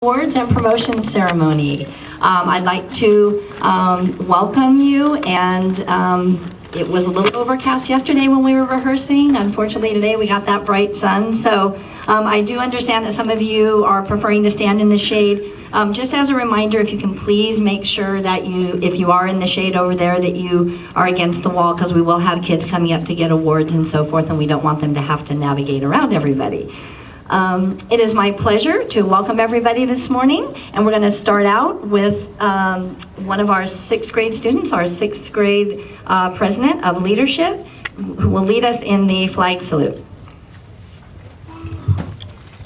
Awards and promotion ceremony. I'd like to welcome you, and it was a little overcast yesterday when we were rehearsing. Unfortunately today we got that bright sun, so I do understand that some of you are preferring to stand in the shade. Just as a reminder, if you can please make sure that if you are in the shade over there, that you are against the wall, because we will have kids coming up to get awards and so forth, and we don't want them to have to navigate around everybody. It is my pleasure to welcome everybody this morning, and we're going to start out with one of our sixth grade students, our sixth grade president of leadership, who will lead us in the flag salute.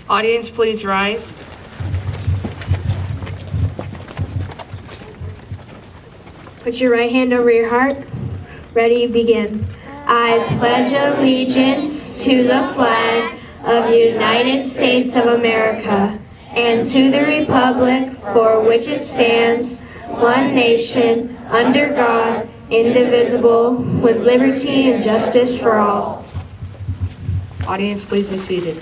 Audience, please rise. Put your right hand over your heart. Ready, begin. I pledge allegiance to the flag of the United States of America, and to the republic for which it stands, one nation, under God, indivisible, with liberty and justice for all. Audience, please be seated.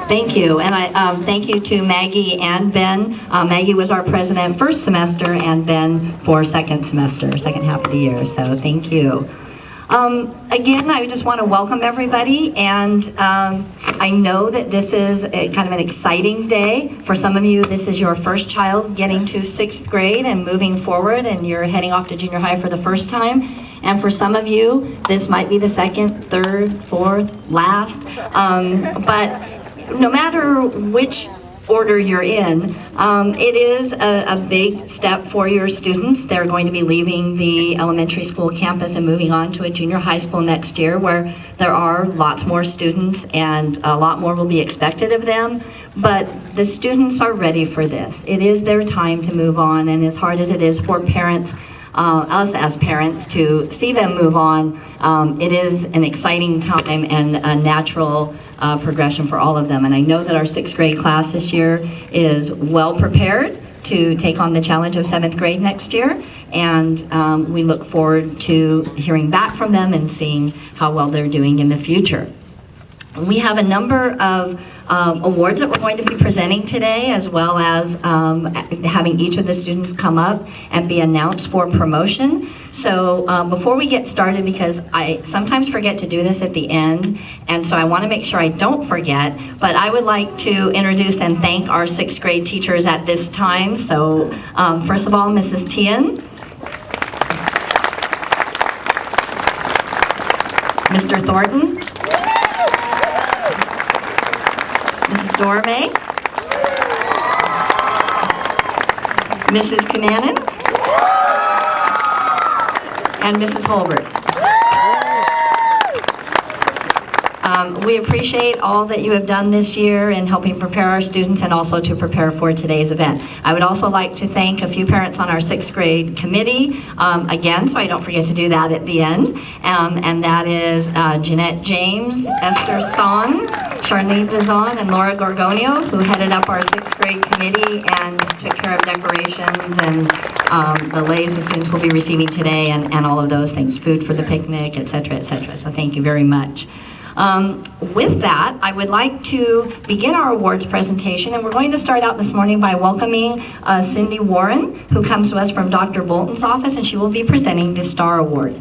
Thank you, and I thank you to Maggie and Ben. Maggie was our president first semester, and Ben for second semester, second half of the year, so thank you. Again, I just want to welcome everybody, and I know that this is kind of an exciting day. For some of you, this is your first child getting to sixth grade and moving forward, and you're heading off to junior high for the first time. And for some of you, this might be the second, third, fourth, last. But no matter which order you're in, it is a big step for your students. They're going to be leaving the elementary school campus and moving on to a junior high school next year, where there are lots more students and a lot more will be expected of them. But the students are ready for this. It is their time to move on, and as hard as it is for parents, us as parents, to see them move on, it is an exciting time and a natural progression for all of them. And I know that our sixth grade class this year is well prepared to take on the challenge of seventh grade next year, and we look forward to hearing back from them and seeing how well they're doing in the future. We have a number of awards that we're going to be presenting today, as well as having each of the students come up and be announced for promotion. So before we get started, because I sometimes forget to do this at the end, and so I want to make sure I don't forget, but I would like to introduce and thank our sixth grade teachers at this time. So first of all, Mrs. Tien, Mr. Thornton, Mrs. Dorme, Mrs. Cunanan, and Mrs. Holbert. We appreciate all that you have done this year in helping prepare our students and also to prepare for today's event. I would also like to thank a few parents on our sixth grade committee, again, so I don't forget to do that at the end, and that is Jeanette James, Esther Son, Charlene Dizon, and Laura Gorgonio, who headed up our sixth grade committee and took care of decorations and the leis the students will be receiving today, and all of those things, food for the picnic, etc., etc. So thank you very much. With that, I would like to begin our awards presentation, and we're going to start out this morning by welcoming Cindy Warren, who comes to us from Dr. Bolton's office, and she will be presenting the Star Award.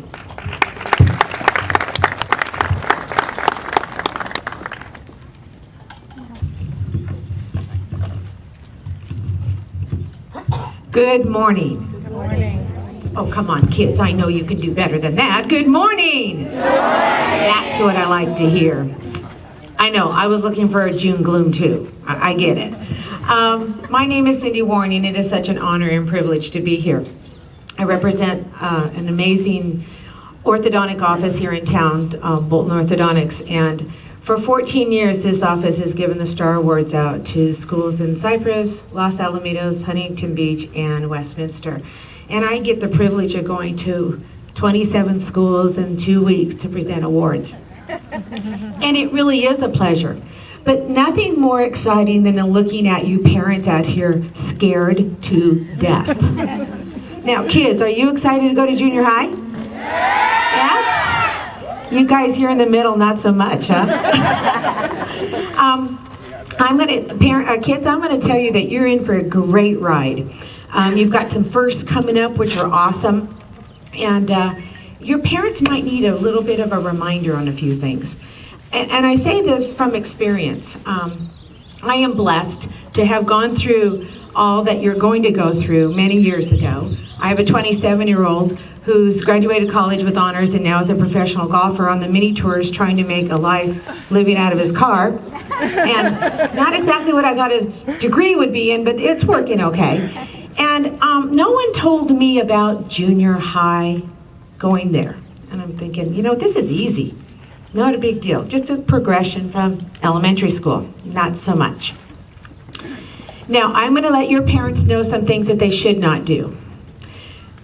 Good morning. Good morning. Oh, come on, kids. I know you can do better than that. Good morning. Good morning. That's what I like to hear. I know. I was looking for a June gloom, too. I get it. My name is Cindy Warren, and it is such an honor and privilege to be here. I represent an amazing orthodontic office here in town, Bolton Orthodontics, and for 14 years, this office has given the Star Awards out to schools in Cypress, Los Alamitos, Huntington Beach, and Westminster. And I get the privilege of going to 27 schools in 2 weeks to present awards. And it really is a pleasure. But nothing more exciting than looking at you parents out here scared to death. Now, kids, are you excited to go to junior high? Yeah? You guys here in the middle, not so much, huh? Kids, I'm gonna tell you that you're in for a great ride. You've got some firsts coming up, which are awesome. And your parents might need a little bit of a reminder on a few things. And I say this from experience. I am blessed to have gone through all that you're going to go through many years ago. I have a 27-year-old who's graduated college with honors and now is a professional golfer on the mini tours trying to make a life living out of his car. And not exactly what I thought his degree would be in, but it's working okay. And no one told me about junior high going there. And I'm thinking, this is easy. Not a big deal. Just a progression from elementary school. Not so much. Now, I'm going to let your parents know some things that they should not do.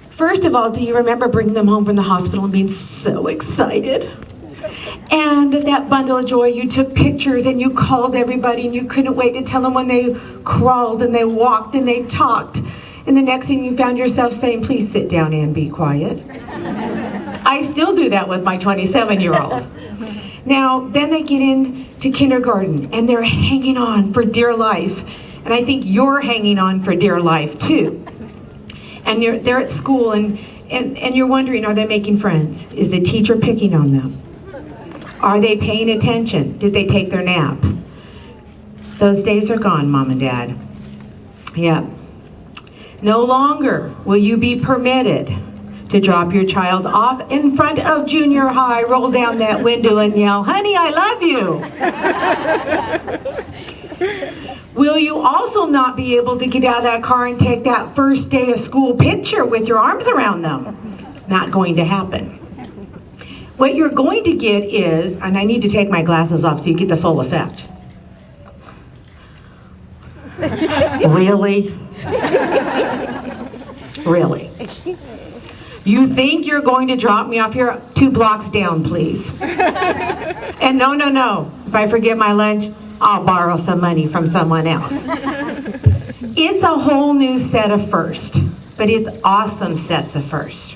First of all, do you remember bringing them home from the hospital and being so excited? And that bundle of joy, you took pictures and you called everybody and you couldn't wait to tell them when they crawled and they walked and they talked. And the next thing you found yourself saying, please sit down and be quiet. I still do that with my 27-year-old. Now, then they get into kindergarten and they're hanging on for dear life. And I think you're hanging on for dear life too. And they're at school and you're wondering, are they making friends? Is the teacher picking on them? Are they paying attention? Did they take their nap? Those days are gone, Mom and Dad. Yep. No longer will you be permitted to drop your child off in front of junior high, roll down that window and yell, honey, I love you. Will you also not be able to get out of that car and take that first day of school picture with your arms around them? Not going to happen. What you're going to get is, and I need to take my glasses off so you get the full effect. Really? Really? You think you're going to drop me off here 2 blocks down, please? And no. If I forget my lunch, I'll borrow some money from someone else. It's a whole new set of firsts, but it's awesome sets of firsts.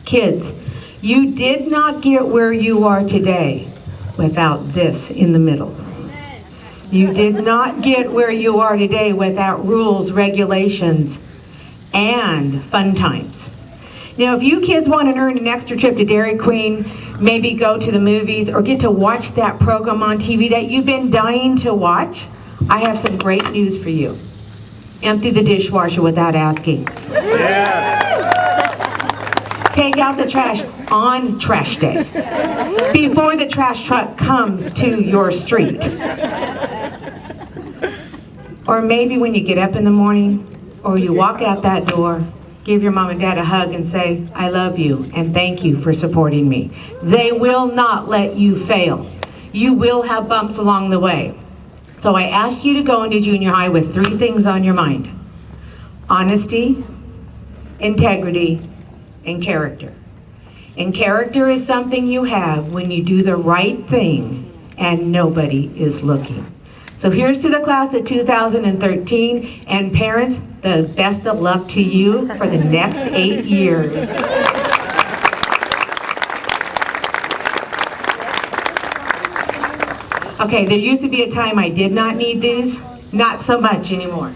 Kids, you did not get where you are today without this in the middle. You did not get where you are today without rules, regulations, and fun times. Now, if you kids want to earn an extra trip to Dairy Queen, maybe go to the movies, or get to watch that program on TV that you've been dying to watch, I have some great news for you. Empty the dishwasher without asking. Yeah. Take out the trash on trash day, before the trash truck comes to your street. Or maybe when you get up in the morning, or you walk out that door, give your mom and dad a hug and say, I love you and thank you for supporting me. They will not let you fail. You will have bumps along the way. So I ask you to go into junior high with 3 things on your mind: honesty, integrity, and character. And character is something you have when you do the right thing and nobody is looking. So here's to the class of 2013, and parents, the best of luck to you for the next 8 years. Okay, there used to be a time I did not need these, not so much anymore.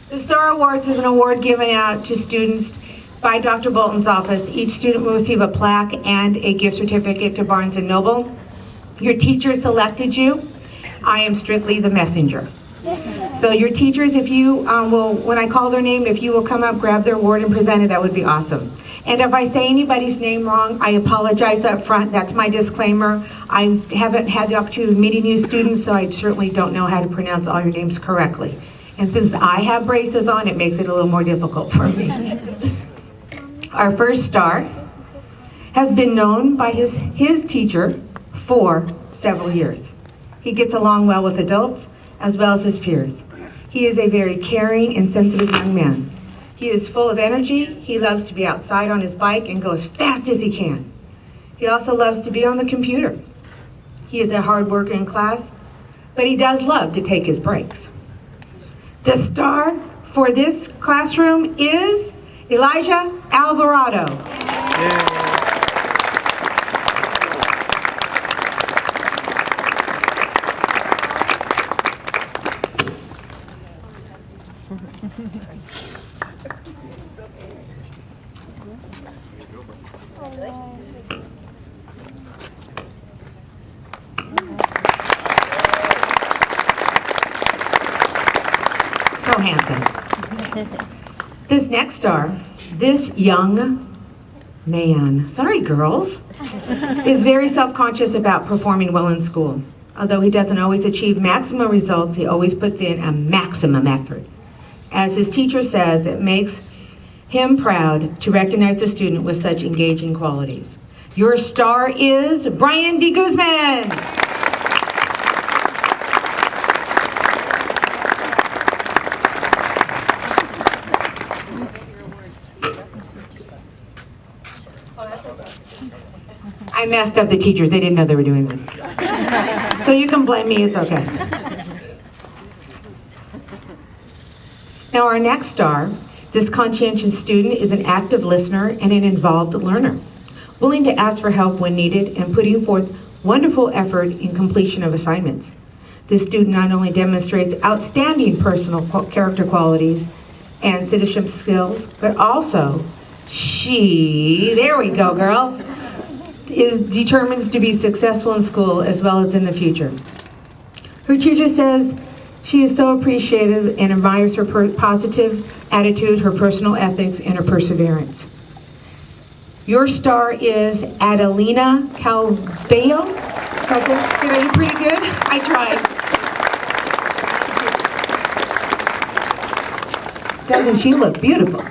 The Star Awards is an award given out to students by Dr. Bolton's office. Each student will receive a plaque and a gift certificate to Barnes & Noble. Your teacher selected you. I am strictly the messenger. So your teachers, if you will, when I call their name, if you will come up, grab their award and present it, that would be awesome. And if I say anybody's name wrong, I apologize up front. That's my disclaimer. I haven't had the opportunity of meeting new students, so I certainly don't know how to pronounce all your names correctly. And since I have braces on, it makes it a little more difficult for me. Our first star has been known by his teacher for several years. He gets along well with adults as well as his peers. He is a very caring and sensitive young man. He is full of energy. He loves to be outside on his bike and go as fast as he can. He also loves to be on the computer. He is a hard worker in class, but he does love to take his breaks. The star for this classroom is Elijah Alvarado. Yeah. So handsome. This next star, this young man, sorry girls, is very self-conscious about performing well in school. Although he doesn't always achieve maximum results, he always puts in a maximum effort. As his teacher says, it makes him proud to recognize a student with such engaging qualities. Your star is Brian D. Guzman. I messed up the teachers. They didn't know they were doing this. So you can blame me. It's okay. Now our next star, this conscientious student, is an active listener and an involved learner, willing to ask for help when needed and putting forth wonderful effort in completion of assignments. This student not only demonstrates outstanding personal character qualities and citizenship skills, but also there we go, girls, is determined to be successful in school as well as in the future. Her teacher says she is so appreciative and admires her positive attitude, her personal ethics, and her perseverance. Your star is Adelina Calveo. Did I do pretty good? I tried. Doesn't she look beautiful?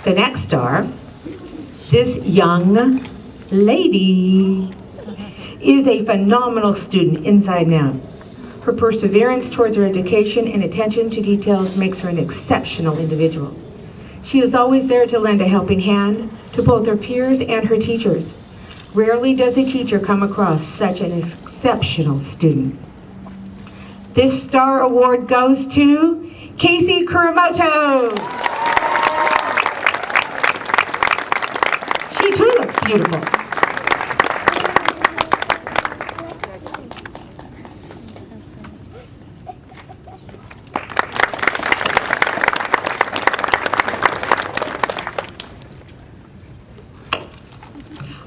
The next star, this young lady, is a phenomenal student inside and out. Her perseverance towards her education and attention to details makes her an exceptional individual. She is always there to lend a helping hand to both her peers and her teachers. Rarely does a teacher come across such an exceptional student. This star award goes to Casey Kuramoto. She too looks beautiful.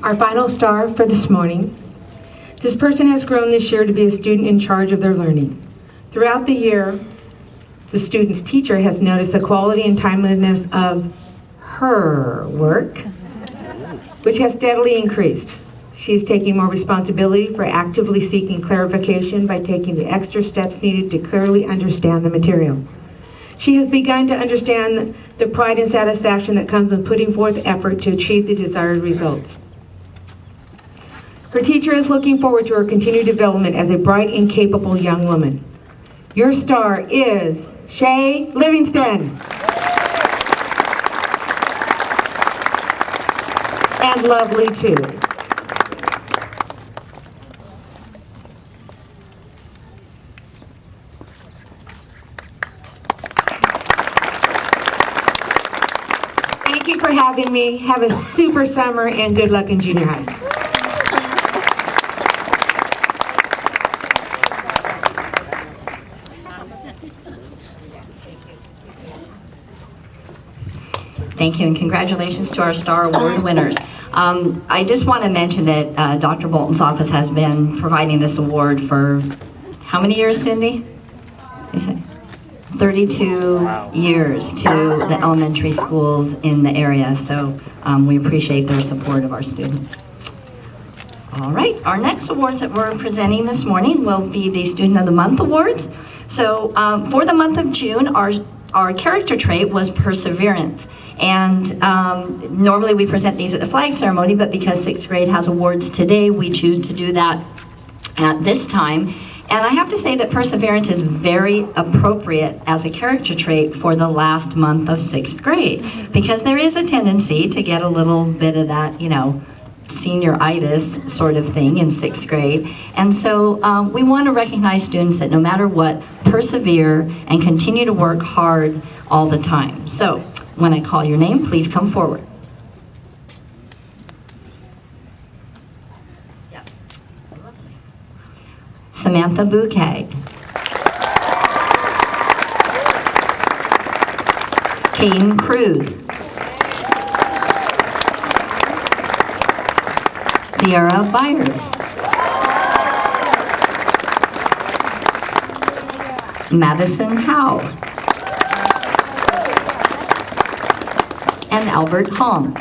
Our final star for this morning. This person has grown this year to be a student in charge of their learning. Throughout the year, the student's teacher has noticed the quality and timeliness of her work, which has steadily increased. She is taking more responsibility for actively seeking clarification by taking the extra steps needed to clearly understand the material. She has begun to understand the pride and satisfaction that comes with putting forth effort to achieve the desired results. Her teacher is looking forward to her continued development as a bright and capable young woman. Your star is Shay Livingston. And lovely too. Thank you for having me. Have a super summer and good luck in junior high. Thank you, and congratulations to our Star Award winners. I just want to mention that Dr. Bolton's office has been providing this award for how many years, Cindy? You say 32 years to the elementary schools in the area, so we appreciate their support of our students. All right, our next awards that we're presenting this morning will be the Student of the Month Awards. So for the month of June, our character trait was perseverance. And normally we present these at the flag ceremony, but because 6th grade has awards today, we choose to do that at this time. And I have to say that perseverance is very appropriate as a character trait for the last month of 6th grade, because there is a tendency to get a little bit of that, senioritis sort of thing in 6th grade. And so we want to recognize students that no matter what, persevere and continue to work hard all the time. So when I call your name, please come forward. Yes. Samantha Bouquet. Caden Cruz. Tiara Byers. Madison Howe. And Albert Hong.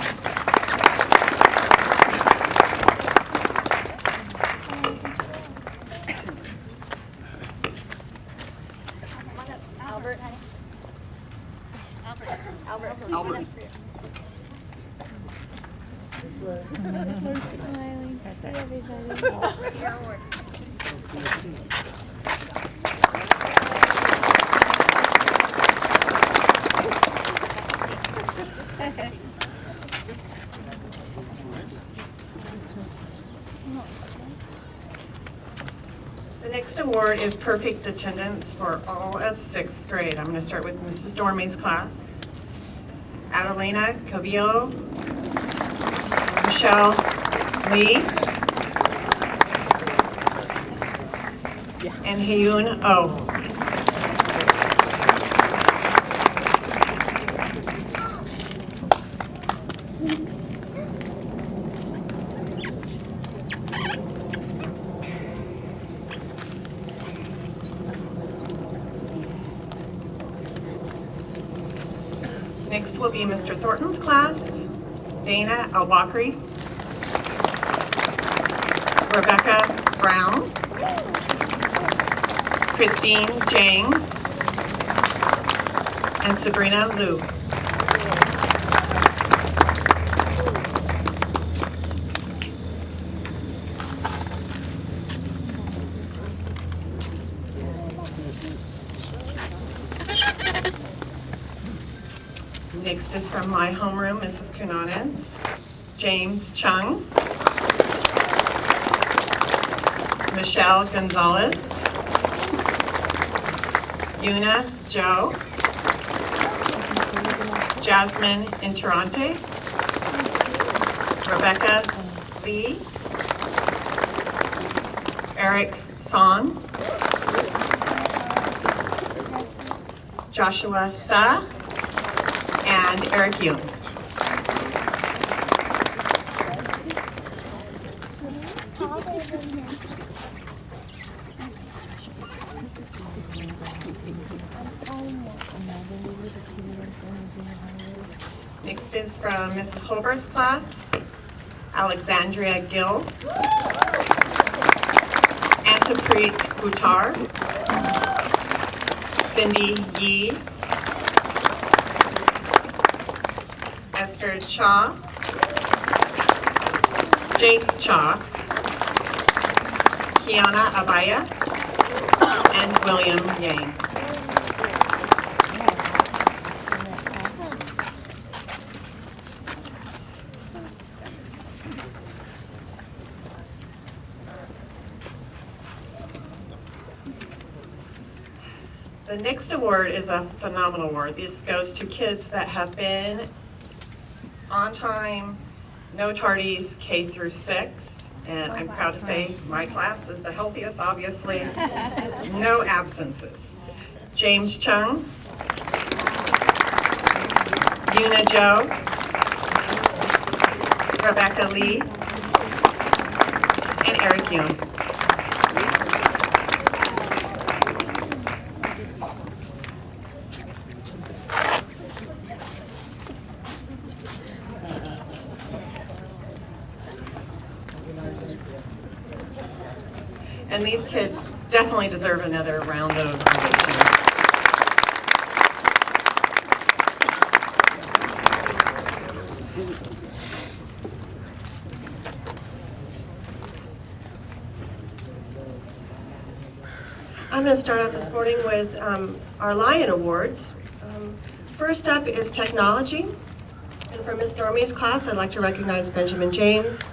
Albert. The next award is perfect attendance for all of 6th grade. I'm going to start with Mrs. Dormey's class. Adelina Cabillo, Michelle Lee, and Hyun Oh. Next will be Mr. Thornton's class, Dana Albakri, Rebecca Brown, Christine Jang, and Sabrina Liu. Next is from my homeroom, Mrs. Kunanen's, James Chung, Michelle Gonzalez, Yuna Joe, Jasmine Interante, Rebecca Lee, Eric Song, Joshua Sa, and Eric Yoon. Next is from Mrs. Holbert's class, Alexandria Gill, Antapreet Buttar, Cindy Yee, Esther Cha, Jake Cha, Kiana Abaya, and William Yang. The next award is a phenomenal award. This goes to kids that have been on time, no tardies, K through 6. And I'm proud to say my class is the healthiest, obviously. No absences. James Chung, Yuna Jo, Rebecca Lee, and Eric Yoon. And these kids definitely deserve another round of ovation. I'm going to start off this morning with our Lion Awards. First up is technology. And for Ms. Dormey's class, I'd like to recognize Benjamin James,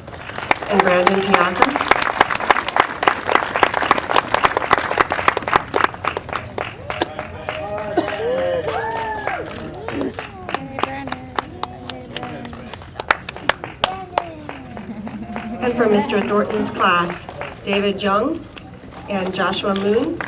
and Brandon Piazza. And for Mr. Thornton's class, David Jung and Joshua Moon.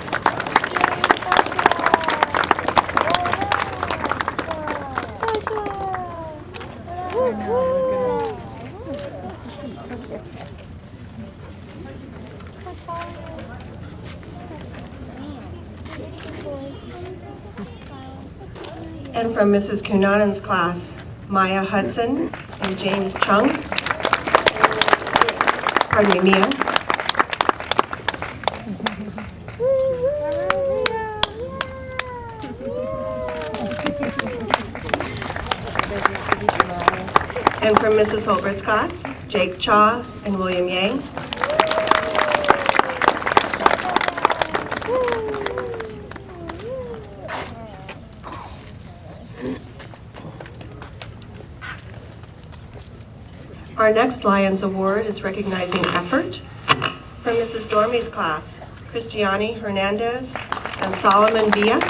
And from Mrs. Kunanen's class, Maya Hudson and James Chung. Pardon me, Mia. And from Mrs. Holbert's class, Jake Cha and William Yang. Our next Lions Award is recognizing effort from Mrs. Dormey's class, Cristiani Hernandez and Solomon Villa.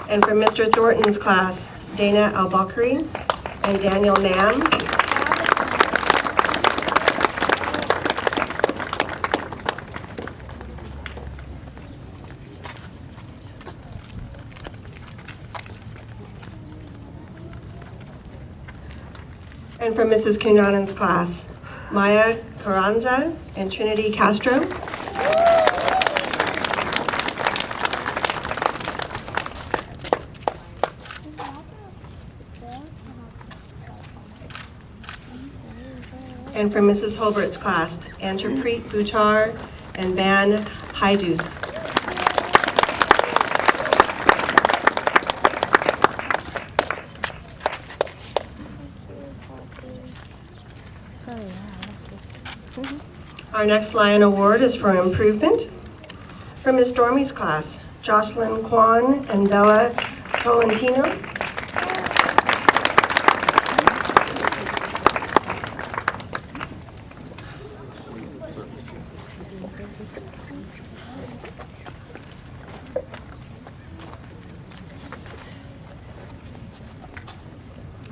And from Mr. Thornton's class, Dana Al-Bakri and Daniel Nam. And from Mrs. Kunanen's class, Maya Carranza and Trinity Castro. And from Mrs. Holbert's class, Antrapreet Buttar and Ban Haidus. Our next Lion Award is for improvement from Miss Stormy's class, Jocelyn Kwan and Bella Tolentino.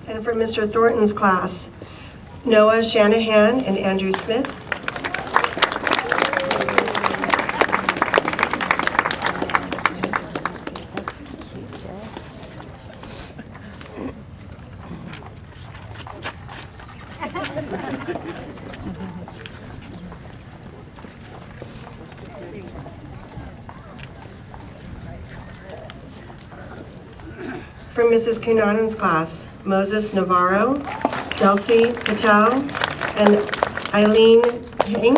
And for Mr. Thornton's class, Noah Shanahan and Andrew Smith. For Mrs. Kunanen's class, Moses Navarro, Delcy Patel, and Eileen Hing.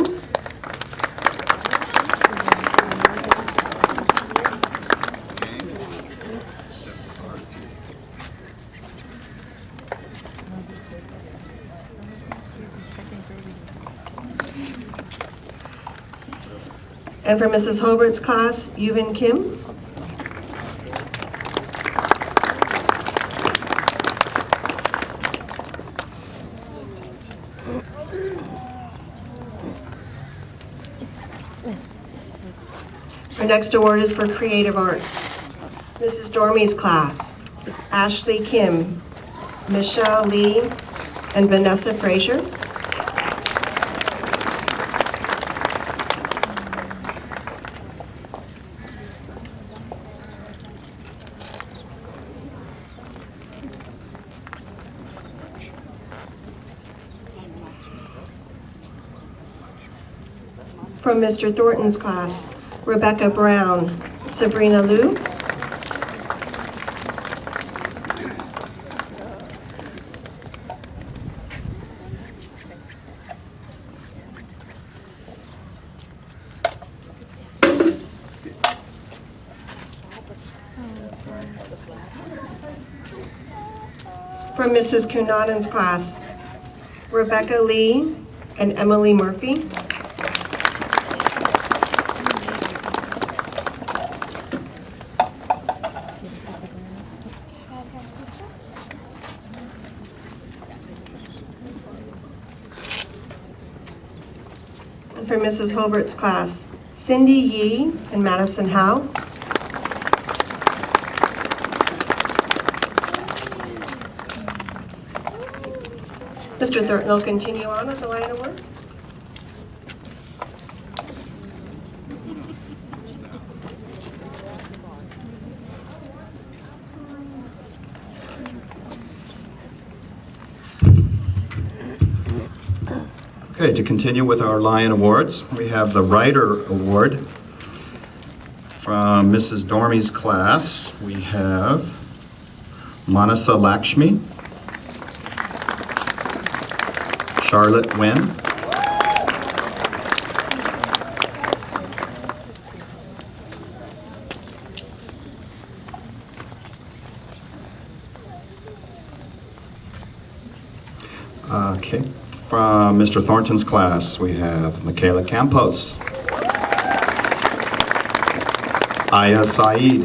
And for Mrs. Holbert's class, Yuvin Kim. Our next award is for Creative Arts. Mrs. Dormey's class, Ashley Kim, Michelle Lee, and Vanessa Frazier. From Mr. Thornton's class, Rebecca Brown, Sabrina Liu. From Mrs. Kunanen's class, Rebecca Lee and Emily Murphy. for Mrs. Holbert's class, Cindy Yee and Madison Howe. Mr. Thornton will continue on with the Lion Awards. Okay, to continue with our Lion Awards, we have the Writer Award from Mrs. Dormey's class. We have Manasa Lakshmi, Charlotte Nguyen, okay. From Mr. Thornton's class, we have Michaela Campos, Aya Saeed,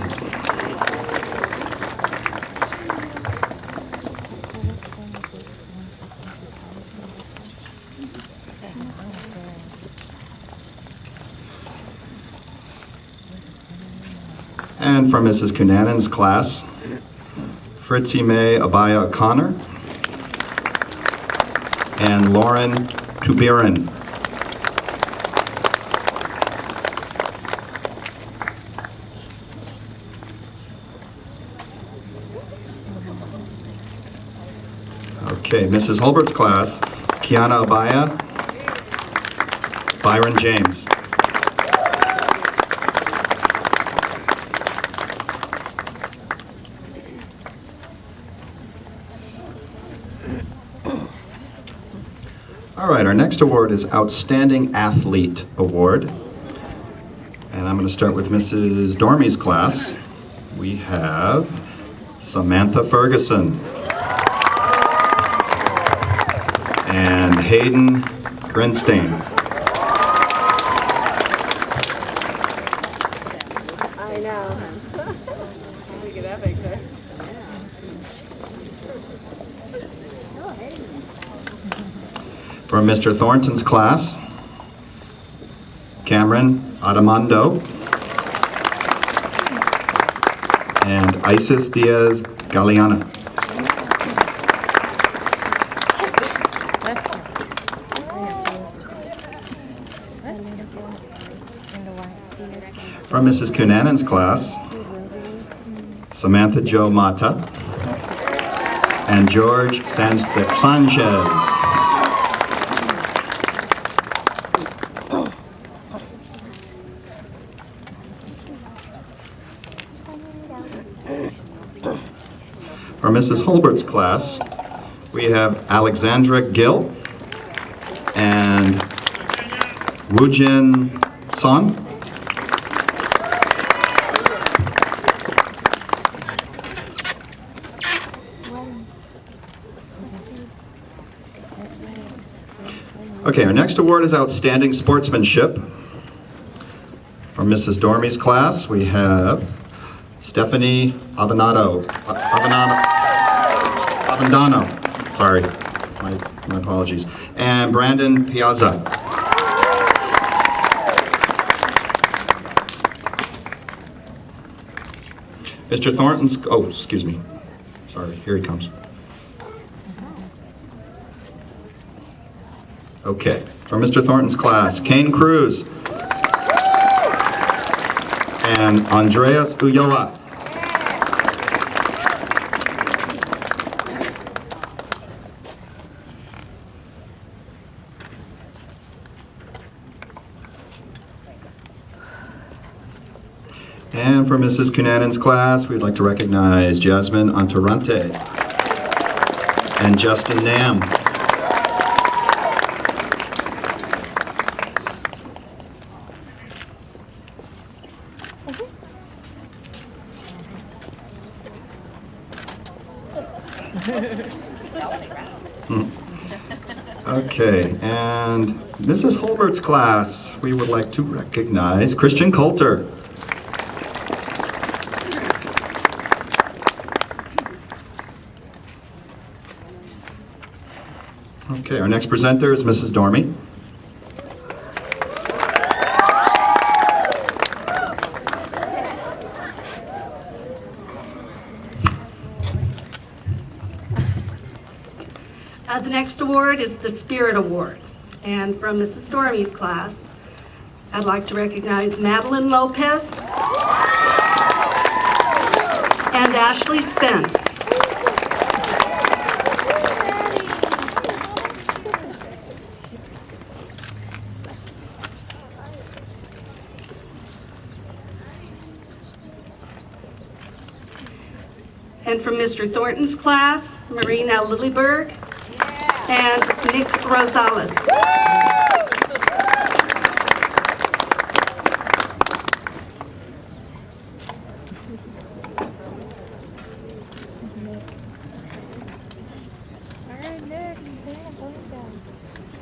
and from Mrs. Cunanan's class, Fritzy May Abaya O'Connor, and Lauren Tubirin. Okay, Mrs. Holbert's class, Kiana Abaya, Byron James. All right, our next award is Outstanding Athlete Award. And I'm going to start with Mrs. Dormey's class. We have Samantha Ferguson and Hayden Grinstein. I know. Look at that picture. From Mr. Thornton's class, Cameron Adamando and Isis Diaz Galeana. From Mrs. Cunanan's class, Samantha Jo Mata and George Sanchez. For Mrs. Holbert's class, we have Alexandra Gill and Woojin Son. Okay, our next award is Outstanding Sportsmanship. From Mrs. Dormey's class, we have Stephanie Abandano, sorry, my apologies, and Brandon Piazza. Mr. Thornton's, oh, excuse me, sorry, here he comes. Okay, from Mr. Thornton's class, Kane Cruz and Andreas Ulloa. And for Mrs. Cunanan's class, we'd like to recognize Jasmine Antarante and Justin Nam. Okay, and Mrs. Holbert's class, we would like to recognize Christian Coulter. Okay, our next presenter is Mrs. Dormey. The next award is the Spirit Award. And from Mrs. Stormy's class, I'd like to recognize Madeline Lopez and Ashley Spence. And from Mr. Thornton's class, Marina Lilleberg and Nick Rosales.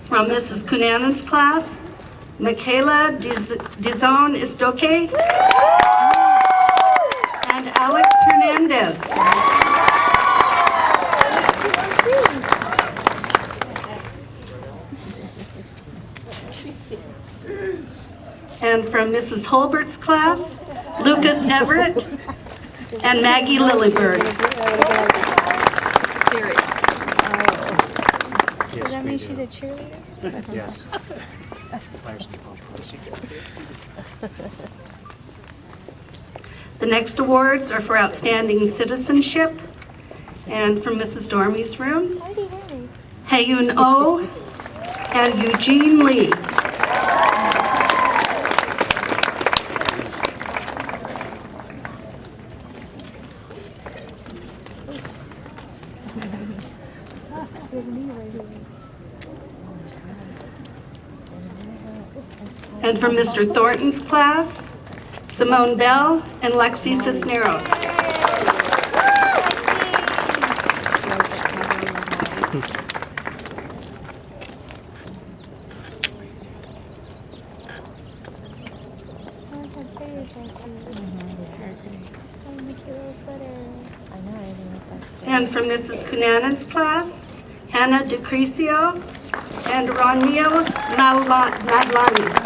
From Mrs. Cunanan's class, Michaela Dizon Istoke and Alex Hernandez. And from Mrs. Holbert's class, Lucas Everett and Maggie Lilleberg. Does that mean she's a cheerleader? Yes. The next awards are for outstanding citizenship, and from Mrs. Dormy's room, Hayun Oh and Eugene Lee. And from Mr. Thornton's class, Simone Bell and Lexi Cisneros. And from Mrs. Cunanan's class, Hannah DeCrisio and Ronil Madlani.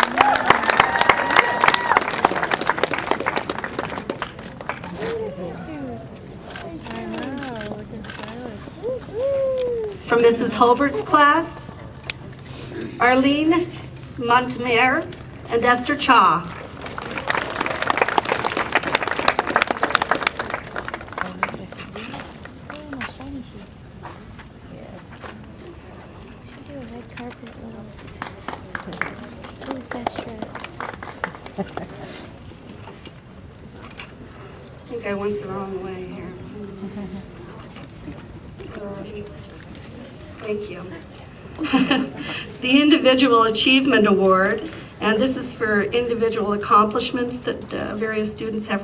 From Mrs. Holbert's class, Arlene Montmer and Esther Cha. I think I went the wrong way here. Thank you. The Individual Achievement Award, and this is for individual accomplishments that various students have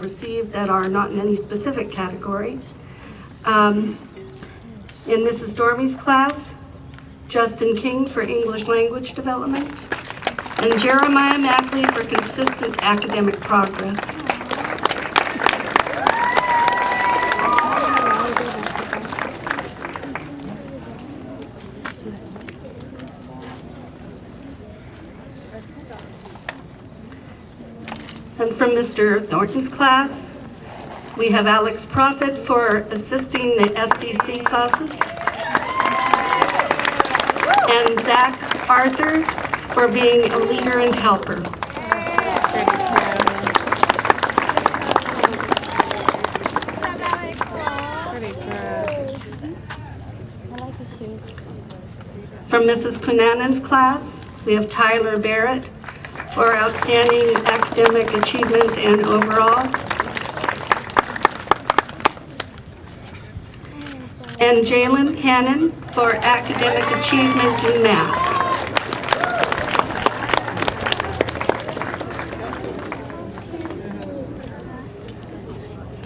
received that are not in any specific category. In Mrs. Dormy's class, Justin King for English language development, and Jeremiah Mackley for consistent academic progress. And from Mr. Thornton's class, we have Alex Prophet for assisting the SDC classes, and Zach Arthur for being a leader and helper. From Mrs. Cunanan's class, we have Tyler Barrett for outstanding academic achievement and overall, and Jalen Cannon for academic achievement in math.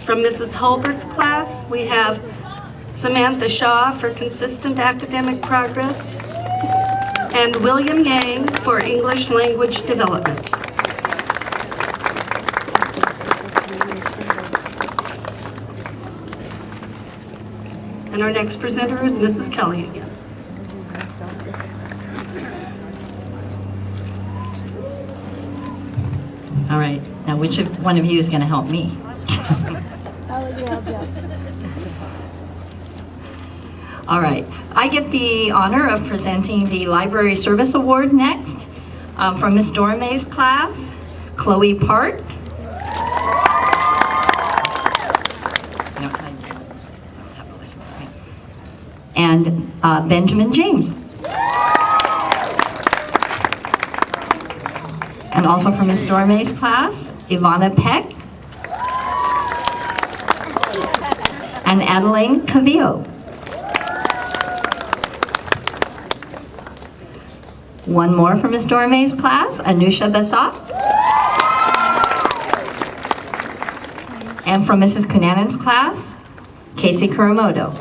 From Mrs. Holbert's class, we have Samantha Shaw for consistent academic progress, and William Yang for English language development. And our next presenter is Mrs. Kelly again. All right, now which one of you is going to help me? All right. I get the honor of presenting the Library Service Award next from Miss Dorme's class, Chloe Part. No, I just have this way. I don't have to listen to me. And Benjamin James. And also from Miss Dorme's class, Ivana Peck and Adeline Cavillo. One more from Miss Dorme's class, Anusha Basat. And from Mrs. Kunanan's class, Casey Kuramoto.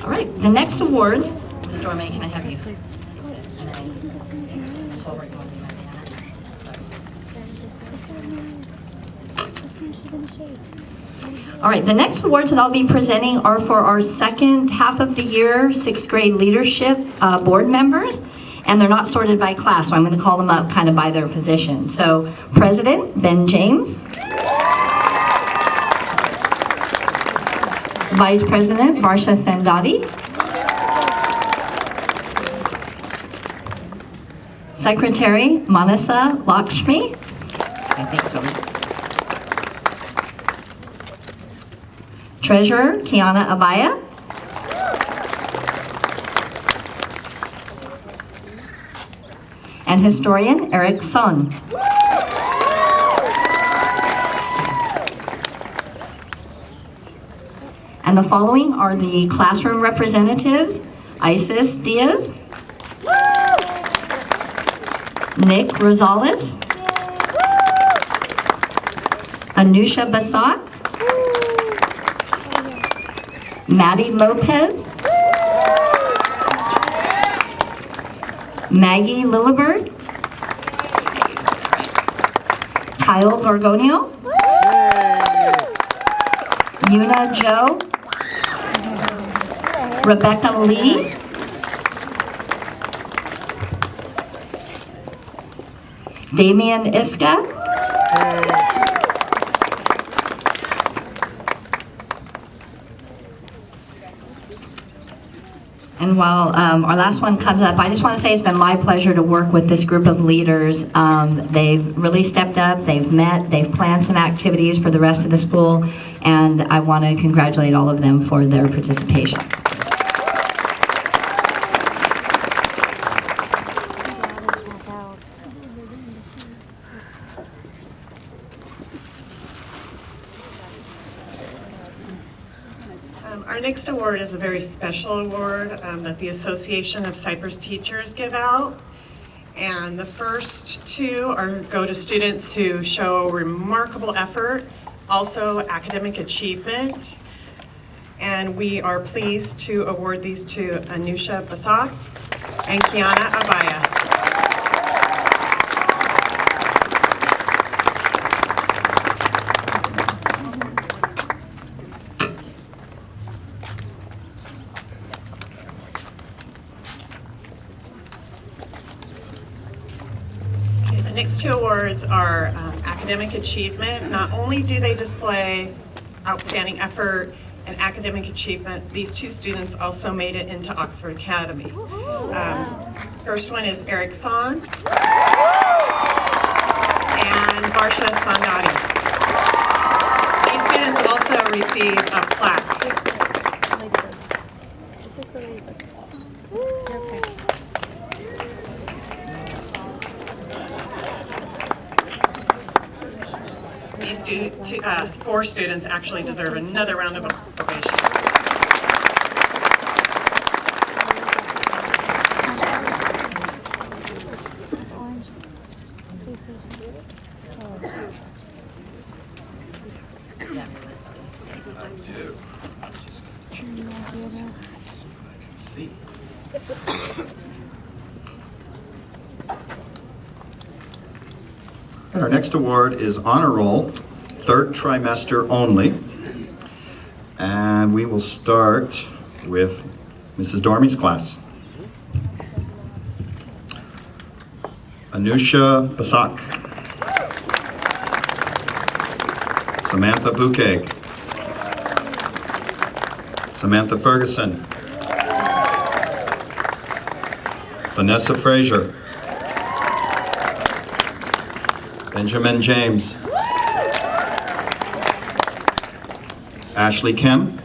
All right, the next awards, Ms. Dorme, can I have you? And then Ms. Holbrook, you want to be my banner? Sorry. All right, the next awards that I'll be presenting are for our second half of the year, 6th grade leadership board members, and they're not sorted by class, so I'm going to call them up kind of by their position. So, President, Ben James. Vice President Varsha Sandati. Secretary Manasa Lakshmi. I think so. Treasurer Kiana Abaya. And historian Eric Son. And the following are the classroom representatives: Isis Diaz, Nick Rosales, Anusha Basat, Maddie Lopez, Maggie Lillibird, Kyle Gorgonio, Yuna Joe, Rebecca Lee, Damian Iska, and while our last one comes up, I just want to say it's been my pleasure to work with this group of leaders. They've really stepped up, they've met, they've planned some activities for the rest of the school, and I want to congratulate all of them for their participation. Our next award is a very special award that the Association of Cypress Teachers give out. And the first two go to students who show remarkable effort, also academic achievement. And we are pleased to award these to Anusha Basak and Kiana Abaya. The next two awards are academic achievement. Not only do they display outstanding effort and academic achievement, these two students also made it into Oxford Academy. First one is Eric Son and Varsha Sandati. These students also received a plaque. These four students actually deserve another round of ovation. And our next award is Honor Roll, third trimester only. And we will start with Mrs. Dormey's class. Anusha Basak. Samantha Bukeg. Samantha Ferguson. Vanessa Frazier. Benjamin James. Ashley Kim.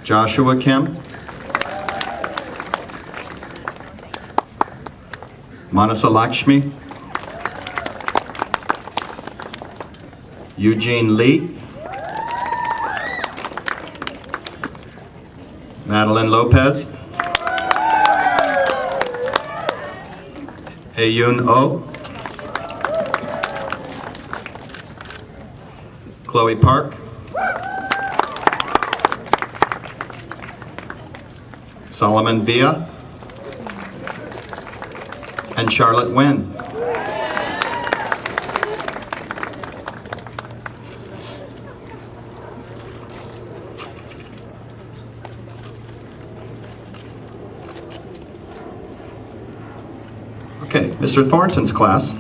Joshua Kim. Manasa Lakshmi. Eugene Lee. Madeline Lopez. Heyun Oh. Chloe Park. Solomon Villa. And Charlotte Wynn. Okay, Mr. Thornton's class.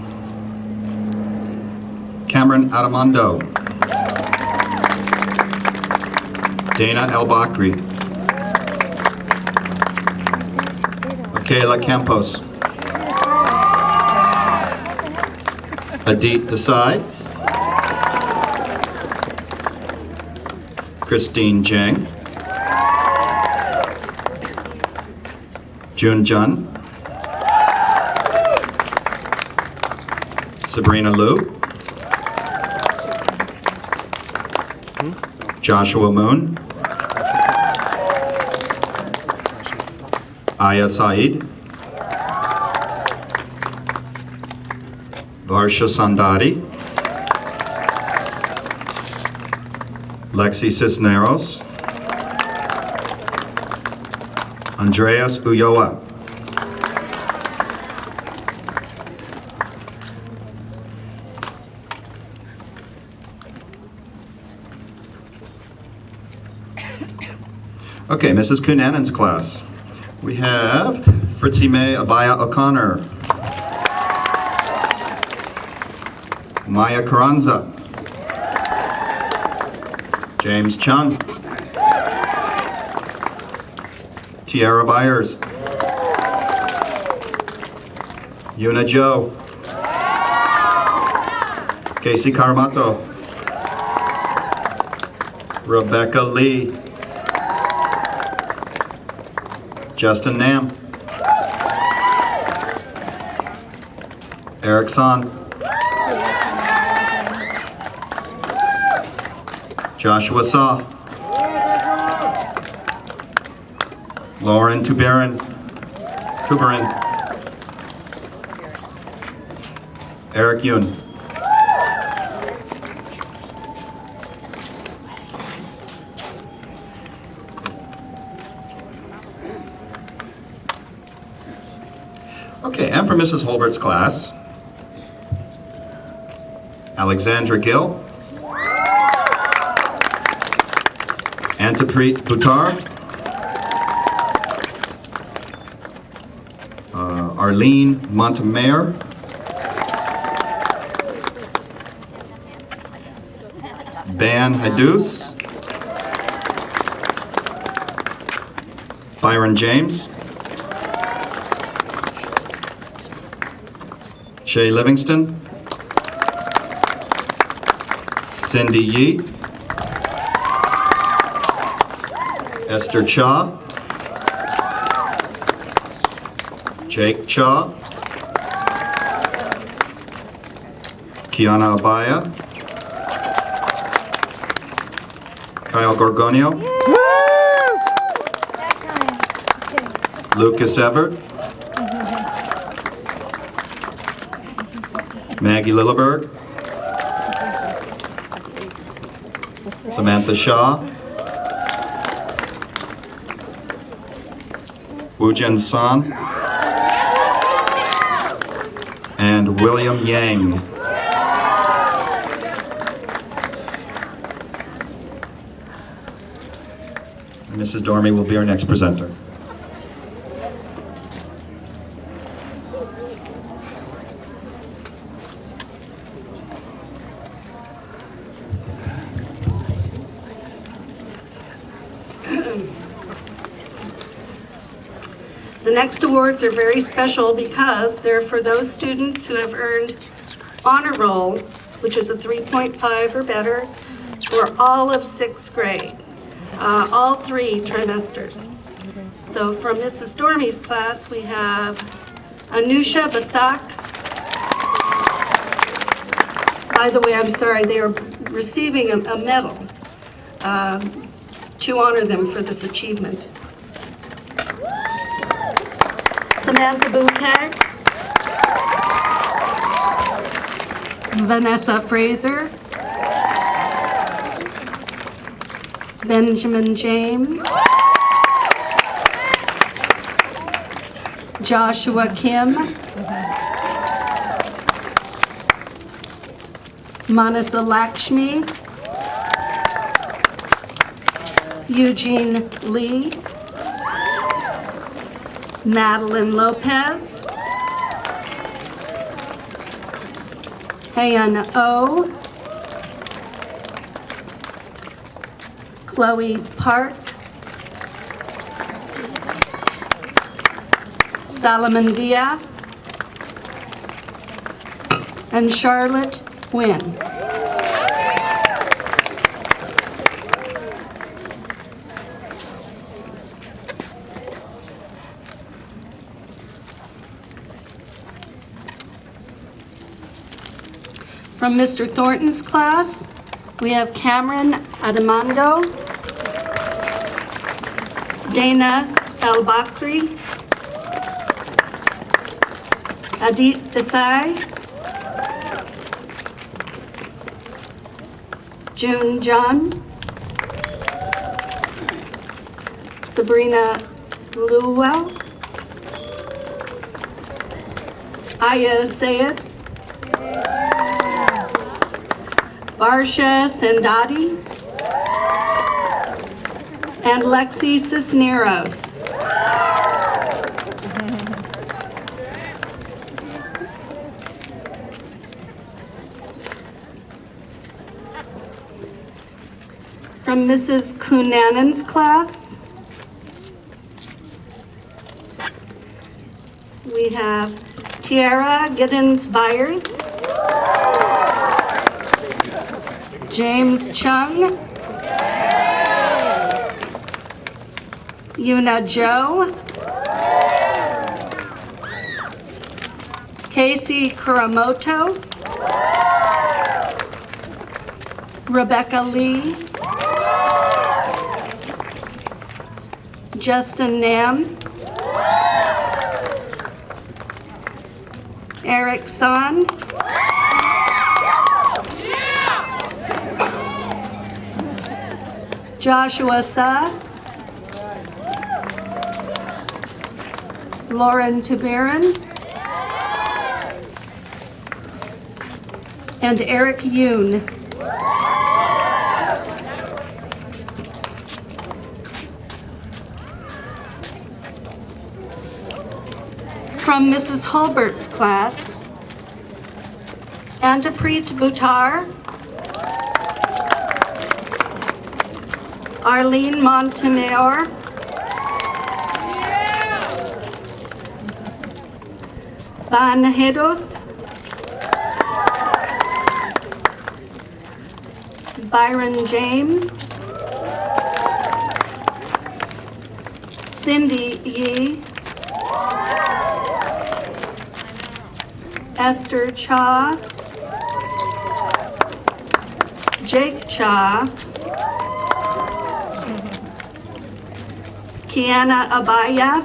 Cameron Adamondo. Dana El Bakri. Michaela Campos. Adit Desai. Christine Jang. Jun Jun. Sabrina Liu. Joshua Moon. Aya Said. Varsha Sandari. Lexi Cisneros. Andreas Ulloa. Okay, Mrs. Cunanan's class. We have Fritzy May Abaya O'Connor. Maya Carranza. James Chung. Tiara Byers. Yuna Joe. Casey Carmato. Rebecca Lee. Justin Nam. Eric Son. Joshua Saw. Lauren Tuberin. Eric Yoon. Okay, and for Mrs. Holbert's class, Alexandra Gill, Antapreet Buttar, Arlene Montemayor, Van Hadous, Byron James, Shay Livingston, Cindy Yee, Esther Cha, Jake Cha, Kiana Abaya, Kyle Gorgonio, Lucas Everett, Maggie Lilleberg, Samantha Shaw, Woo-Jin San, and William Yang. Mrs. Dormy will be our next presenter. The next awards are very special because they're for those students who have earned honor roll, which is a 3.5 or better, for all of 6th grade, all 3 trimesters. So from Mrs. Dormy's class, we have Anusha Basak. By the way, I'm sorry, they are receiving a medal to honor them for this achievement. Samantha Butag, Vanessa Fraser, Benjamin James, Joshua Kim, Manasa Lakshmi, Eugene Lee, Madeline Lopez, Hayan O, Chloe Park, Salomon Dia, and Charlotte Wynn. From Mr. Thornton's class, we have Cameron Adamando, Dana El-Bakri, Adit Desai, June John, Sabrina Luwell, Aya Sayed, Varsha Sandati, and Lexi Cisneros. From Mrs. Cunanan's class, we have Tiara Giddens Byers, James Chung, Yuna Joe, Casey Kuramoto, Rebecca Lee, Justin Nam, Eric Son, Joshua Sa, Lauren Tuberin, and Eric Yoon. From Mrs. Hulbert's class, Antapreet Buttar, Arlene Montemayor, Van Hedos, Byron James, Cindy Yee, Esther Cha, Jake Cha, Kiana Abaya,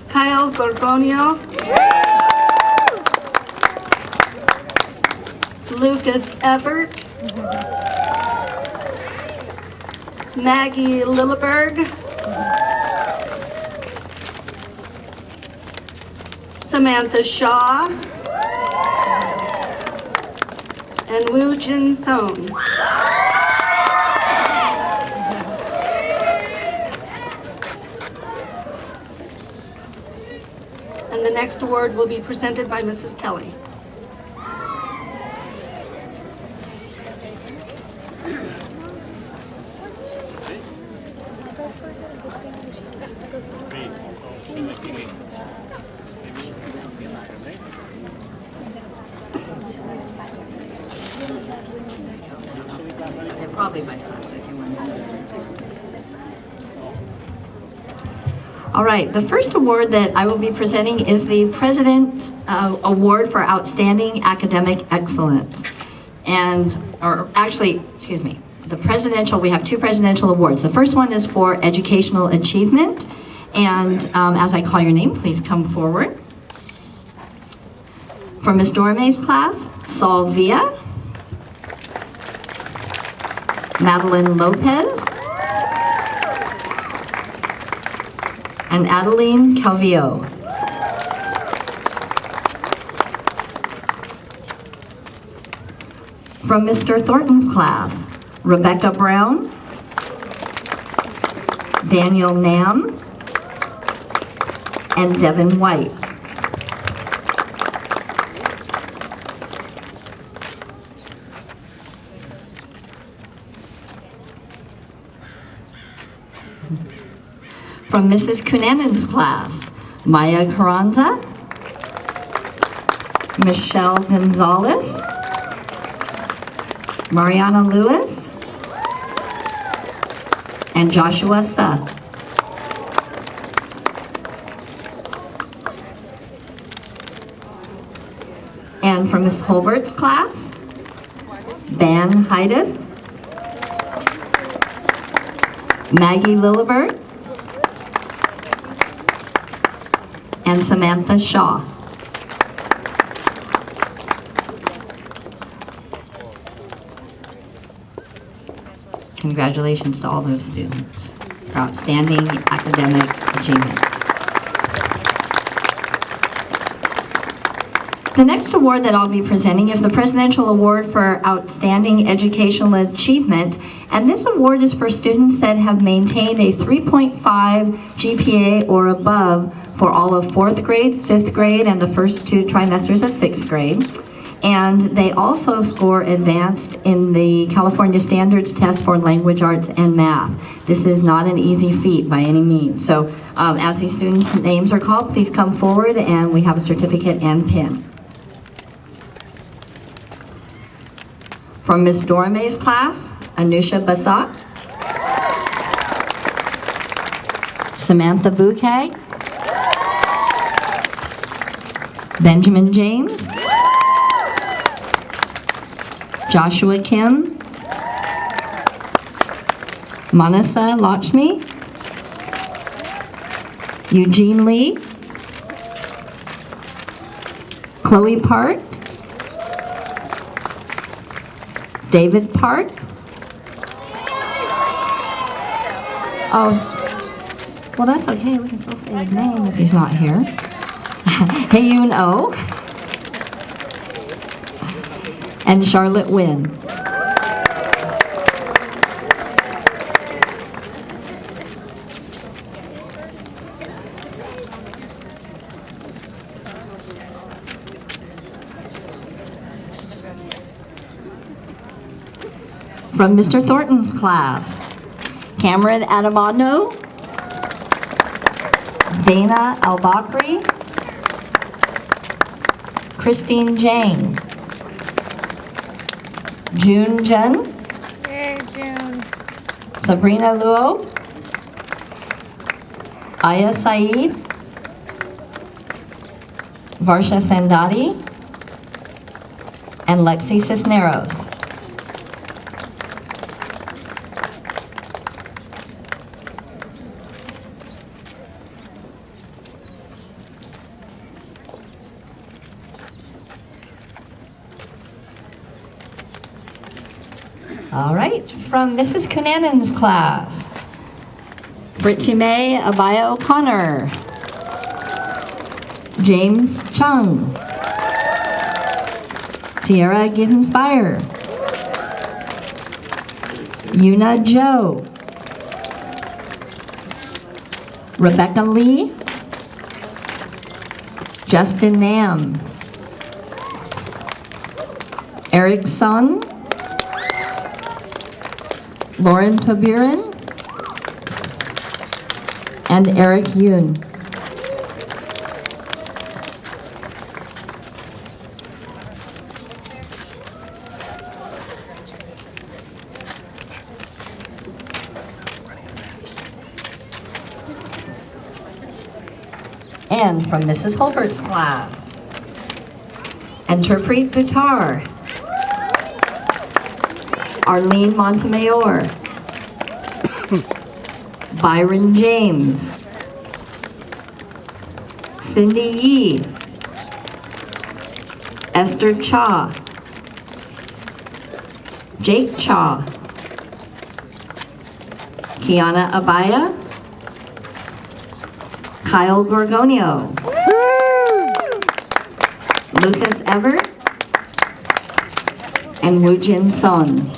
Kyle Gorgonio, Lucas Everett, Maggie Lilleberg, Samantha Shaw, and Woo Jin Song. And the next award will be presented by Mrs. Kelly. Probably by class if you want to. All right, the first award that I will be presenting is the President Award for Outstanding Academic Excellence. The presidential, we have two presidential awards. The first one is for educational achievement. And as I call your name, please come forward. For Ms. Dorme's class, Saul Villa, Madeline Lopez, and Adeline Calvillo. From Mr. Thornton's class, Rebecca Brown, Daniel Nam, and Devin White. From Mrs. Cunanan's class, Maya Carranza, Michelle Gonzalez, Mariana Lewis, and Joshua Suh. And from Ms. Holbert's class, Van Heides, Maggie Lillibert, and Samantha Shaw. Congratulations to all those students for outstanding academic achievement. The next award that I'll be presenting is the Presidential Award for Outstanding Educational Achievement, and this award is for students that have maintained a 3.5 GPA or above for all of 4th grade, 5th grade, and the first 2 trimesters of 6th grade. And they also score advanced in the California Standards Test for Language Arts and Math. This is not an easy feat by any means. So as these students' names are called, please come forward and we have a certificate and pin. From Ms. Dorme's class, Anusha Basak, Samantha Bouquet, Benjamin James, Joshua Kim, Manasa Lakshmi, Eugene Lee, Chloe Park, David Park, well that's okay, we can still say his name if he's not here. Heyun Oh, and Charlotte Wynn. From Mr. Thornton's class, Cameron Adamano, Dana Al-Bakri, Christine Jang, June Jen, Yay, June. Sabrina Luo, Aya Saeed, Varsha Sandati, and Lexi Cisneros. All right, from Mrs. Cunanan's class, Fritzy May Abaya O'Connor, James Chung, Tiara Giddens-Beyer, Yuna Joe, Rebecca Lee, Justin Nam, Eric Sun, Lauren Toburin, and Eric Yoon. Ryan from Mrs. Holbert's class. Interpret Buttar. Arlene Montemayor. Byron James. Cindy Yee. Esther Cha. Jake Cha. Kiana Abaya. Kyle Gorgonio. Lucas Everett. And Woo Jin Son.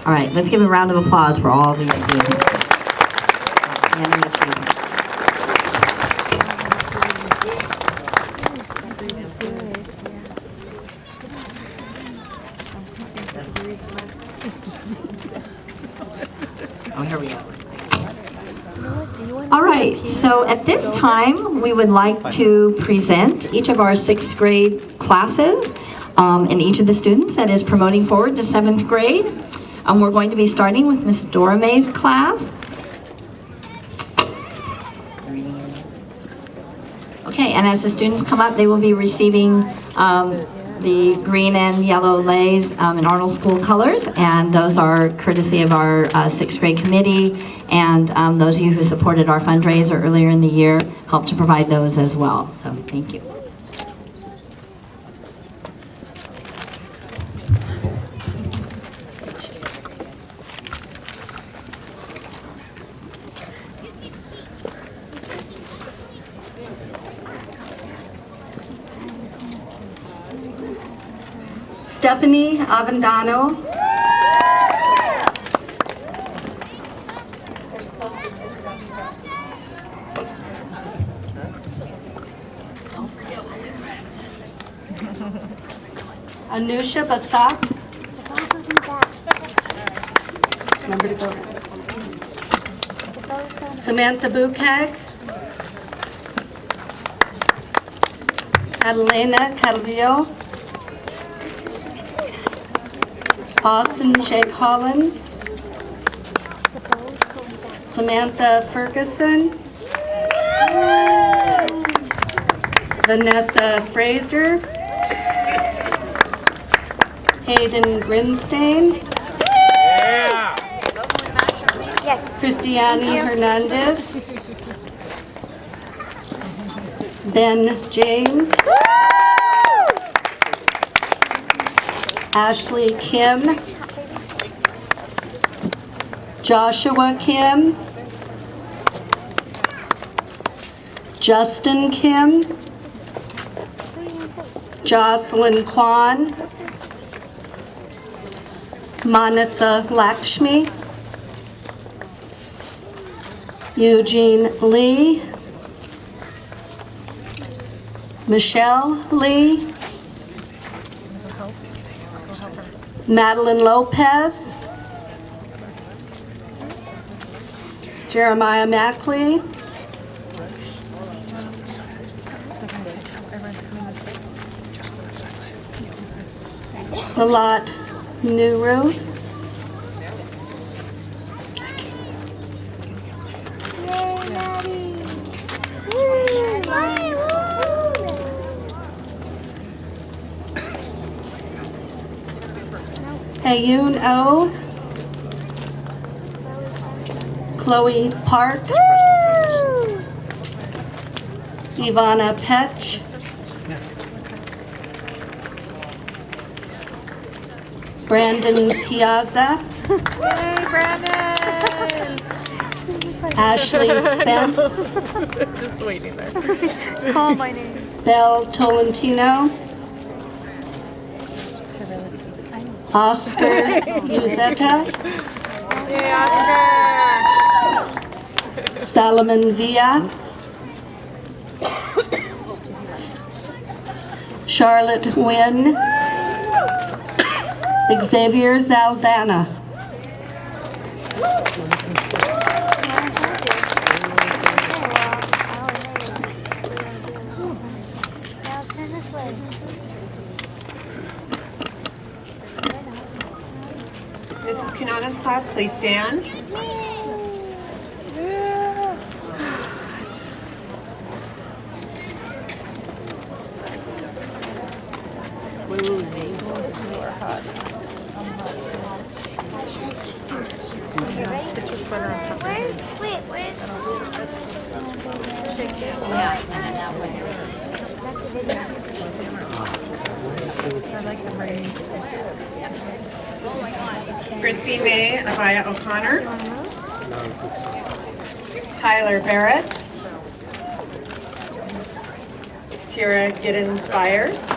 All right, let's give a round of applause for all these students. Outstanding achievement. Oh, here we go. All right, so at this time, we would like to present each of our 6th grade classes and each of the students that is promoting forward to 7th grade. We're going to be starting with Ms. Dora May's class. Okay, and as the students come up, they will be receiving the green and yellow leis in Arnold School colors, and those are courtesy of our 6th grade committee, and those of you who supported our fundraiser earlier in the year helped to provide those as well. So thank you. Stephanie Avendano. Anusha Basat. Remember to go. Samantha Bukag. Adelena Calvillo. Austin Jake Hollins. Samantha Ferguson. Vanessa Fraser. Hayden Grinstein. Christiane Hernandez. Ben James. Ashley Kim. Joshua Kim. Justin Kim. Jocelyn Kwan. Manasa Lakshmi. Eugene Lee. Michelle Lee. Madeline Lopez. Jeremiah Mackley. Malat Nuru. Hayun O. Chloe Park. Ivana Petch. Brandon Piazza. Yay, Brandon! Ashley Spence. Just waiting there. Call my name. Belle Tolentino. Oscar Uzetta. Yay, Oscar! Salomon Villa. Charlotte Wynn. Xavier Zaldana. Mrs. Kunanen's class, please stand. Fritzy May Abaya O'Connor. Tyler Barrett. Tira Giddens Byers.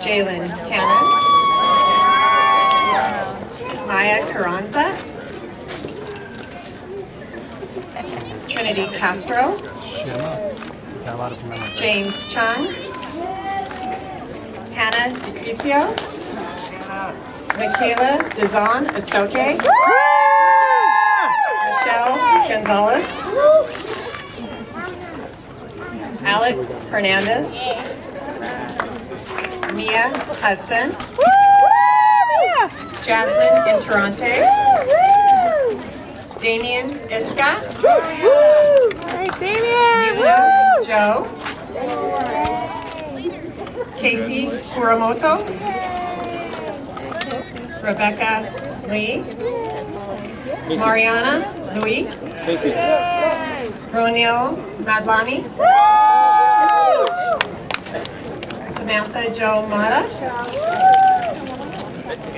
Jalen Cannon. Maya Carranza. Trinity Castro. James Chung. Hannah DeCrisio. Michaela Dizon Estoque. Michelle Gonzalez. Alex Hernandez. Mia Hudson. Jasmine Interante. Damien Iska. Yulia Joe. Casey Kuramoto. Rebecca Lee. Mariana Louis. Ronio Madlani. Samantha Jo Mata.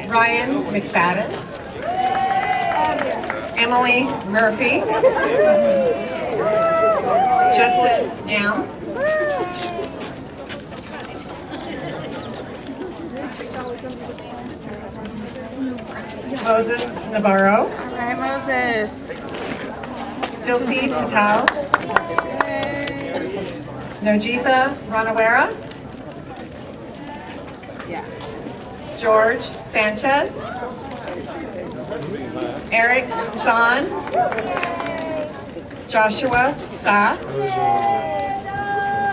Ryan McFadden. Emily Murphy. Justin Am. Moses Navarro. Hi, Moses. Dilsi Patel. Nojitha Ranawera. George Sanchez. Eric San. Joshua Sa.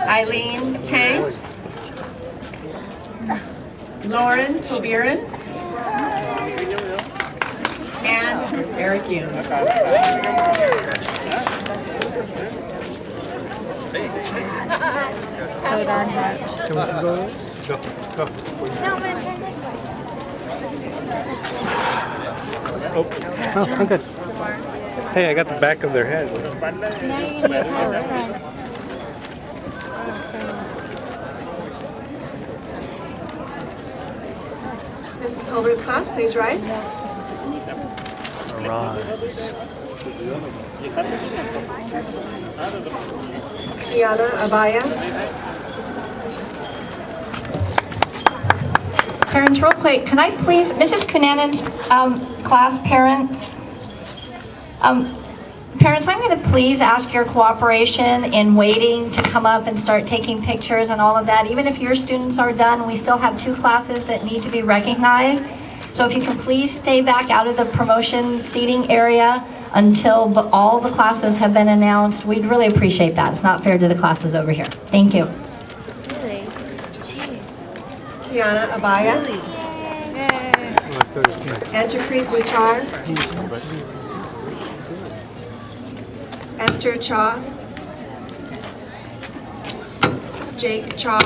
Eileen Tanks. Lauren Tobirin. And Eric Yoon. So darn hot. Go. No, I'm gonna turn this way. Oh, I'm good. Hey, I got the back of their head. Now you're gonna get past front. Mrs. Holbert's class, please rise. Arise. Kiana Abaya. Parents, real quick, can I please, Mrs. Kunanen's class parents, parents, I'm going to please ask your cooperation in waiting to come up and start taking pictures and all of that. Even if your students are done, we still have 2 classes that need to be recognized. So if you can please stay back out of the promotion seating area until all the classes have been announced, we'd really appreciate that. It's not fair to the classes over here. Thank you. Kiana Abaya. Anjapreet Buchar. Esther Cha. Jake Cha.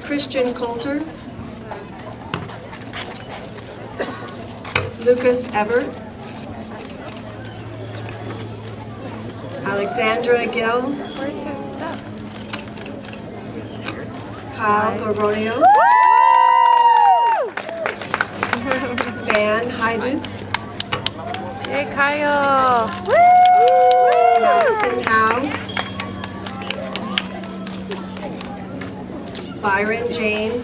Christian Coulter. Lucas Everett. Alexandra Gill. Where's his stuff? Kyle Gorbonio. Van Hydus. Hey, Kyle. Madison Howe. Byron James.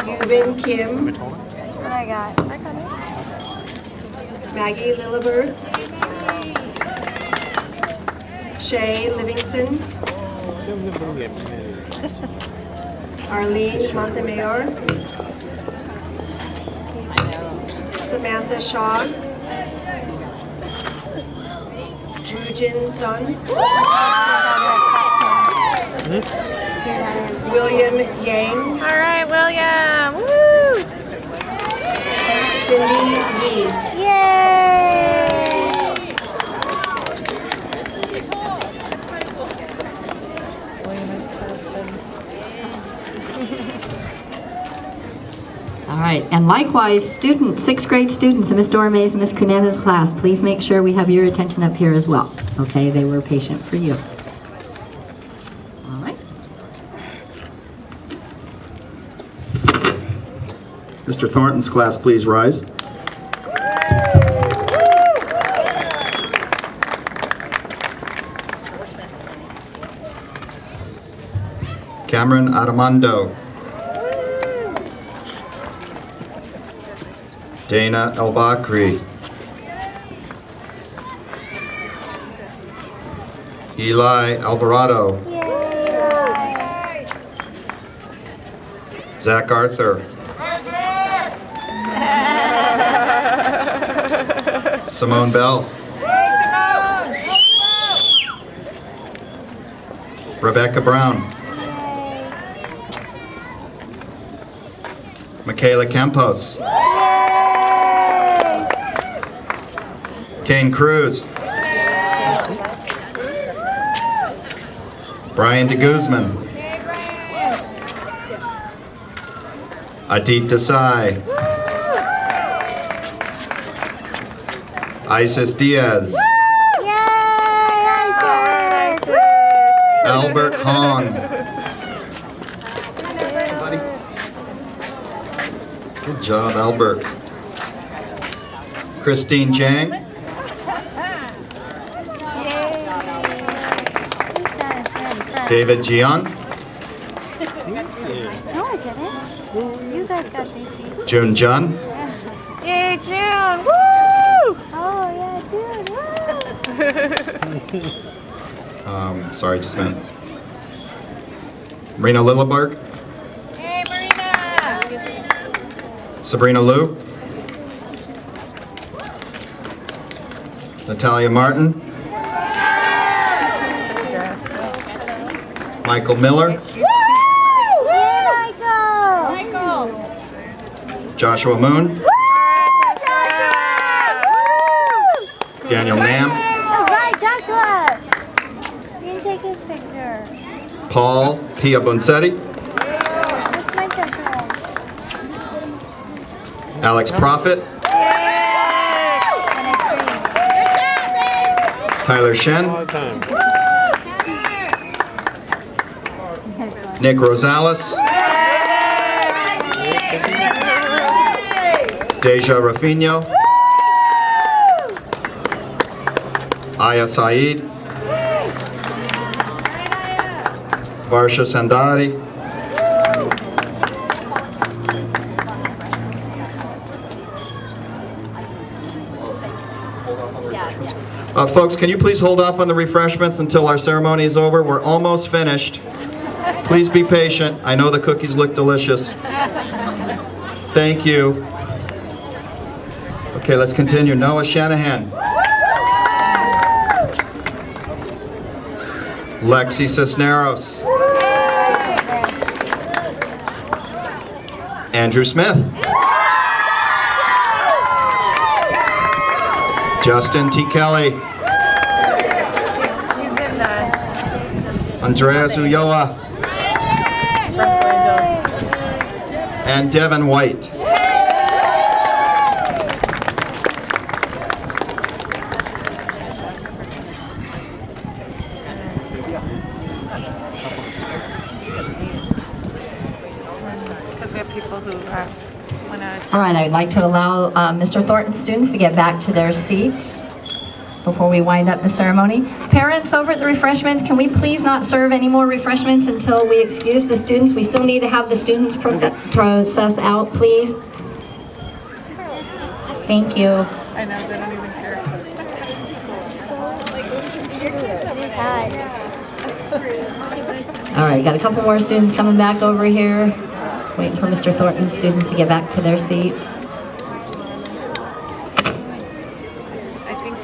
Yubin Kim. What I got? I got it. Maggie Lillibird. Shay Livingston. Arlene Montemayor. Samantha Shaw. Jujin Sun. Here, Yang, All right, William. Woo! Cindy Yi. Yay! All right, and likewise, students, 6th grade students in Miss Dorme's and Miss Cuneda's class, please make sure we have your attention up here as well. Okay, they were patient for you. All right. Mr. Thornton's class, please rise. Cameron Armando. Dana El Bakri. Eli Alvarado. Yay! Zach Arthur. Simone Bell. Rebecca Brown. Michaela Campos. Kane Cruz. Brian de Guzman. Adit Desai. Isis Diaz. Albert Hong. Hey, buddy. Good job, Albert. Christine Jang. David Jian. No, I didn't. You guys got these. Jun Jun. Yay, June! Woo! Oh, yeah, June. Woo! Sorry, just a minute. Marina Lilleberg. Hey, Marina! Sabrina Liu. Natalia Martin. Michael Miller. Woo! Yay, Michael! Joshua Moon. Woo! Joshua! Woo! Daniel Nam. All right, Joshua! You can take his picture. Paul Pia Bonsetti. That's my Joshua. Alex Prophet. Tyler Shen. All the time. Nick Rosales. Deja Rafino. Aya Saeed. Varsha Sandari. Folks, can you please hold off on the refreshments until our ceremony is over? We're almost finished. Please be patient. I know the cookies look delicious. Thank you. Okay, let's continue. Noah Shanahan. Lexi Cisneros. Andrew Smith. Justin T. Kelly. Andreas Ulloa. And Devin White. Because we have people who went out of All right, I'd like to allow Mr. Thornton's students to get back to their seats before we wind up the ceremony. Parents over at the refreshments, can we please not serve any more refreshments until we excuse the students? We still need to have the students process out, please. Thank you. I know, they don't even care. All right, got a couple more students coming back over here. Waiting for Mr. Thornton's students to get back to their seat. I think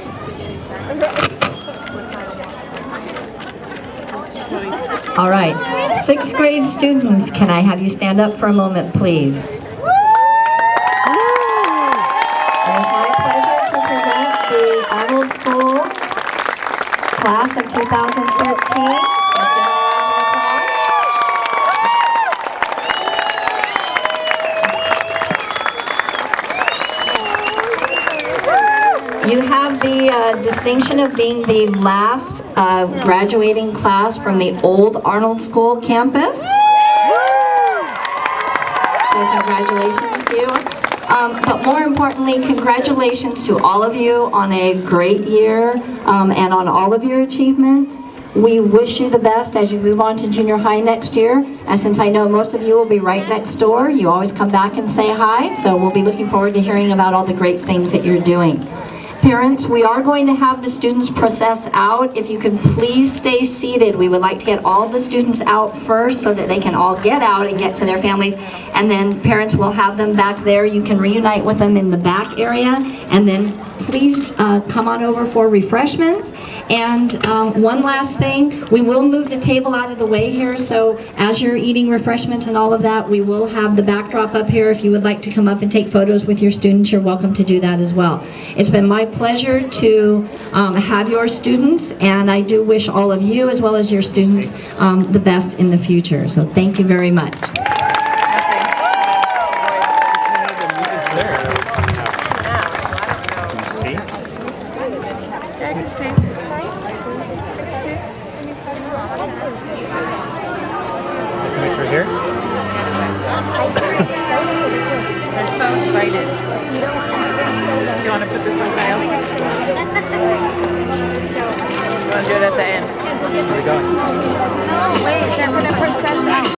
All right, 6th grade students, can I have you stand up for a moment, please? It is my pleasure to present the Arnold School class of 2013. Let's give them a round of applause. You have the distinction of being the last graduating class from the old Arnold School campus. So congratulations to you. But more importantly, congratulations to all of you on a great year and on all of your achievements. We wish you the best as you move on to junior high next year. And since I know most of you will be right next door, you always come back and say hi. So we'll be looking forward to hearing about all the great things that you're doing. Parents, we are going to have the students process out. If you could please stay seated. We would like to get all the students out first so that they can all get out and get to their families. And then parents will have them back there. You can reunite with them in the back area. And then please come on over for refreshments. And one last thing, we will move the table out of the way here. So as you're eating refreshments and all of that, we will have the backdrop up here. If you would like to come up and take photos with your students, you're welcome to do that as well. It's been my pleasure to have your students, and I do wish all of you as well as your students the best in the future. So thank you very much. They're so excited. Do you want to put this on file? You want to do it at the end? Wait, they're going to process out.